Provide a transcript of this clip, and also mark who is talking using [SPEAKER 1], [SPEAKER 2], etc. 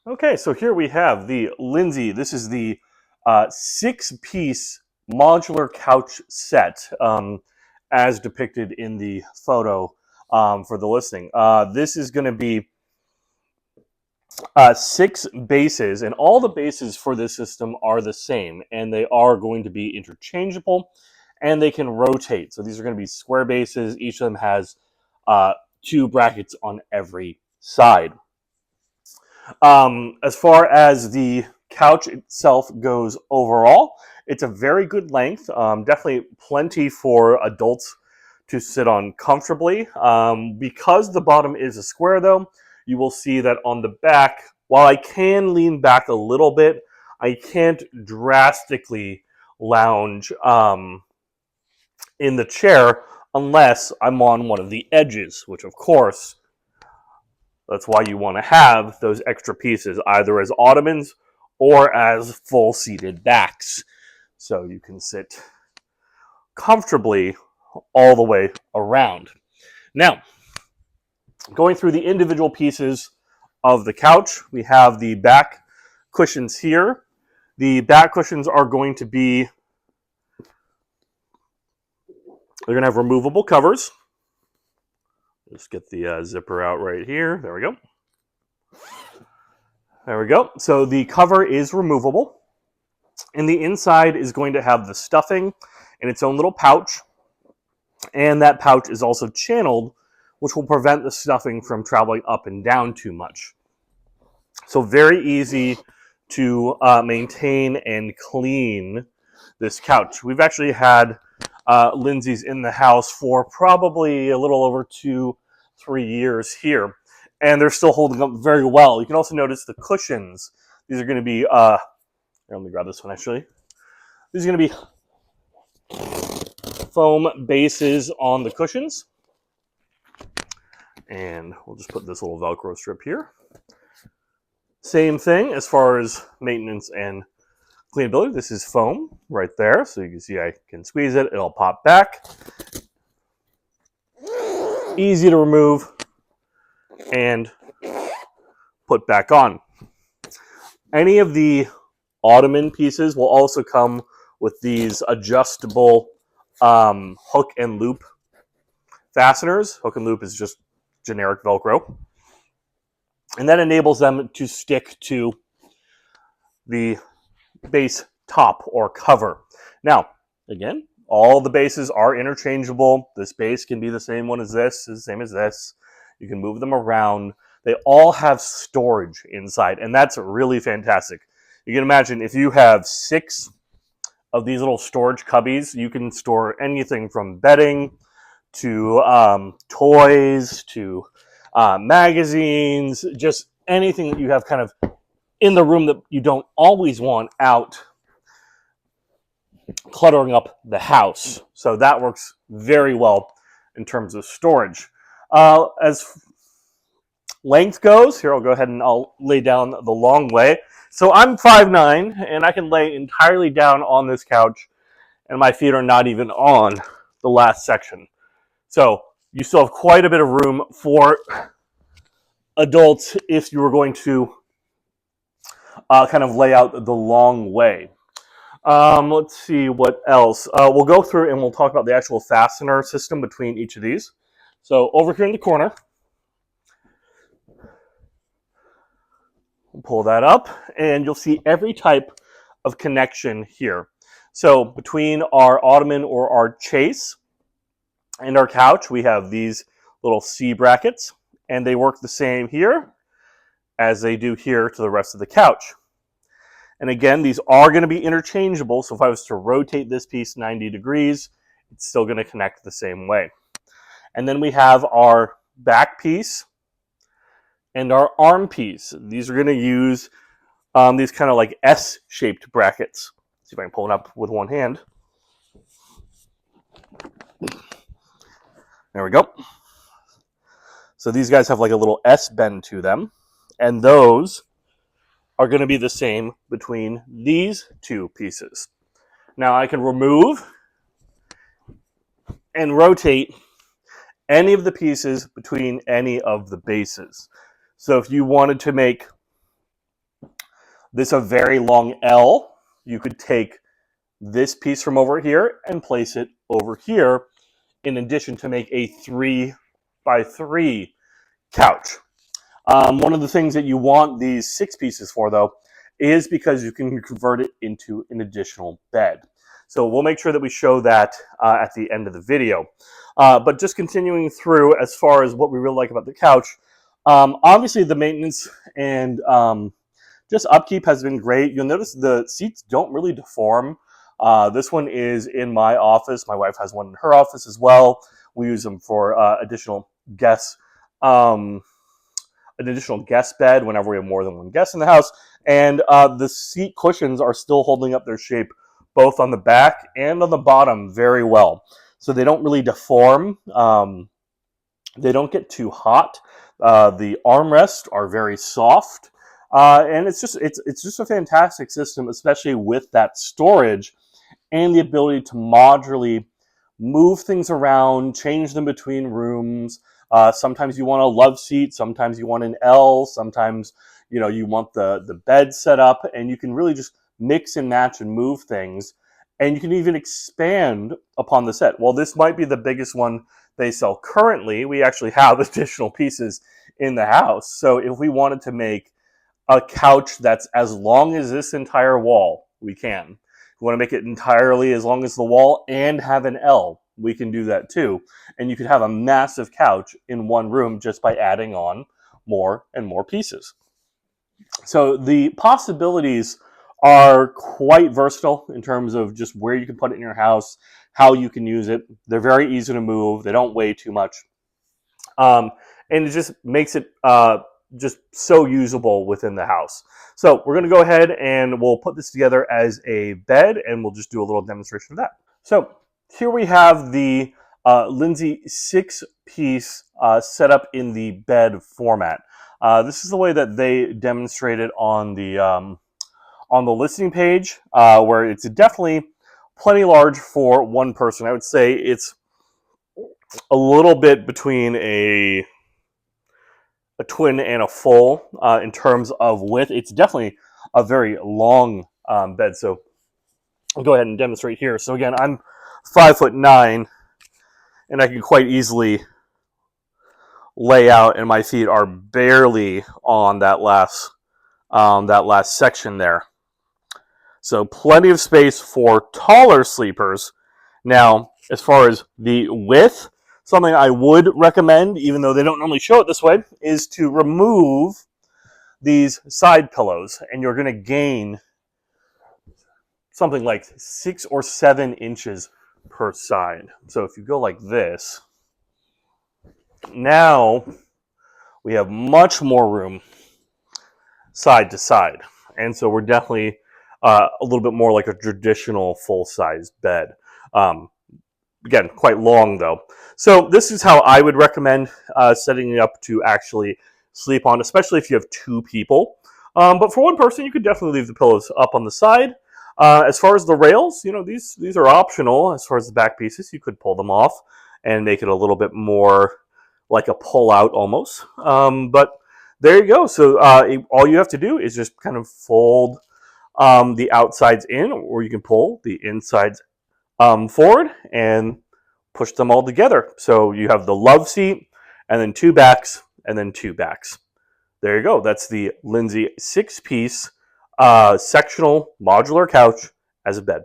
[SPEAKER 1] Okay, so here we have the LINSY. This is the six-piece modular couch set, as depicted in the photo for the listing. This is going to be six bases, and all the bases for this system are the same, and they are going to be interchangeable, and they can rotate. So these are going to be square bases. Each of them has two brackets on every side. As far as the couch itself goes overall, it's a very good length. Definitely plenty for adults to sit on comfortably. Because the bottom is a square, though, you will see that on the back, while I can lean back a little bit, I can't drastically lounge in the chair unless I'm on one of the edges, which, of course, that's why you want to have those extra pieces, either as ottomans or as full seated backs. So you can sit comfortably all the way around. Now, going through the individual pieces of the couch, we have the back cushions here. The back cushions are going to be, they're going to have removable covers. Just get the zipper out right here. There we go. There we go. So the cover is removable. And the inside is going to have the stuffing in its own little pouch. And that pouch is also channeled, which will prevent the stuffing from traveling up and down too much. So very easy to maintain and clean this couch. We've actually had LINSY's in the house for probably a little over 2-3 years here. And they're still holding up very well. You can also notice the cushions. These are going to be, here, let me grab this one actually. These are going to be foam bases on the cushions. And we'll just put this little Velcro strip here. Same thing as far as maintenance and cleanability. This is foam right there. So you can see I can squeeze it. It'll pop back. Easy to remove and put back on. Any of the ottoman pieces will also come with these adjustable hook and loop fasteners. Hook and loop is just generic Velcro. And that enables them to stick to the base top or cover. Now, again, all the bases are interchangeable. This base can be the same one as this, the same as this. You can move them around. They all have storage inside, and that's really fantastic. You can imagine if you have 6 of these little storage cubbies, you can store anything from bedding to toys to magazines, just anything that you have kind of in the room that you don't always want out cluttering up the house. So that works very well in terms of storage. As length goes, here I'll go ahead and I'll lay down the long way. So I'm 5'9", and I can lay entirely down on this couch, and my feet are not even on the last section. So you still have quite a bit of room for adults if you were going to kind of lay out the long way. Let's see what else. We'll go through and we'll talk about the actual fastener system between each of these. So over here in the corner, we'll pull that up, and you'll see every type of connection here. So between our ottoman or our chase and our couch, we have these little C brackets, and they work the same here as they do here to the rest of the couch. And again, these are going to be interchangeable, so if I was to rotate this piece 90 degrees, it's still going to connect the same way. And then we have our back piece and our arm piece. These are going to use these kind of like S-shaped brackets. Let's see if I can pull it up with one hand. There we go. So these guys have like a little S bend to them, and those are going to be the same between these two pieces. Now I can remove and rotate any of the pieces between any of the bases. So if you wanted to make This is a very long L. You could take this piece from over here and place it over here, in addition to make a 3x3 couch. One of the things that you want these 6 pieces for, though, is because you can convert it into an additional bed. So we'll make sure that we show that at the end of the video. But just continuing through as far as what we really like about the couch, obviously the maintenance and just upkeep has been great. You'll notice the seats don't really deform. This one is in my office. My wife has one in her office as well. We use them for additional guests. An additional guest bed whenever we have more than one guest in the house. And the seat cushions are still holding up their shape both on the back and on the bottom very well. So they don't really deform. They don't get too hot. The armrests are very soft. And it's just a fantastic system, especially with that storage and the ability to modularly move things around, change them between rooms. Sometimes you want a love seat, sometimes you want an L, sometimes you want the bed set up, and you can really just mix and match and move things. And you can even expand upon the set. While this might be the biggest one they sell currently, we actually have additional pieces in the house. So if we wanted to make a couch that's as long as this entire wall, we can. If we want to make it entirely as long as the wall and have an L, we can do that too. And you could have a massive couch in one room just by adding on more and more pieces. So the possibilities are quite versatile in terms of just where you can put it in your house, how you can use it. They're very easy to move. They don't weigh too much. And it just makes it just so usable within the house. So we're going to go ahead and we'll put this together as a bed, and we'll just do a little demonstration of that. So here we have the LINSY 6-piece setup in the bed format. This is the way that they demonstrated on the listing page, where it's definitely plenty large for one person. I would say it's a little bit between a twin and a full in terms of width. It's definitely a very long bed. So I'll go ahead and demonstrate here. So again, I'm 5'9", and I can quite easily lay out, and my feet are barely on that last section there. So plenty of space for taller sleepers. Now, as far as the width, something I would recommend, even though they don't normally show it this way, is to remove these side pillows, and you're going to gain something like 6 or 7 inches per side. So if you go like this, now we have much more room side to side. And so we're definitely a little bit more like a traditional full-size bed. Again, quite long though. So this is how I would recommend setting it up to actually sleep on, especially if you have 2 people. But for one person, you could definitely leave the pillows up on the side. As far as the rails, these are optional. As far as the back pieces, you could pull them off and make it a little bit more like a pull-out almost. But there you go. So all you have to do is just kind of fold the outsides in, or you can pull the insides forward and push them all together. So you have the love seat, and then 2 backs, and then 2 backs. There you go. That's the LINSY 6-piece sectional modular couch as a bed.